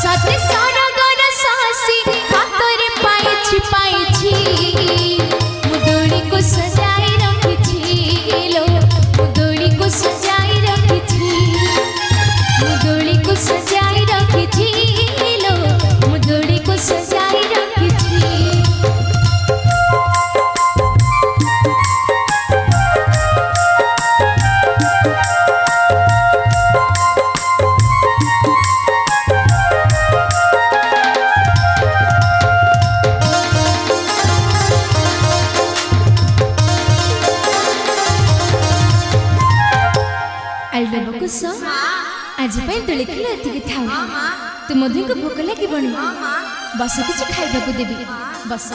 सते सरगर सासी हातरे पाइछि पाइछि मुदोड़ी को सजाई रखिछि लो मुदोड़ी को सजाई रखिछि मुदोड़ी को सजाई रखिछि लो मुदोड़ी को सजाई रखिछि। आज दोली खेल एति था तु मधु को भोक लगे बस किसी खाइबा को देवी बस।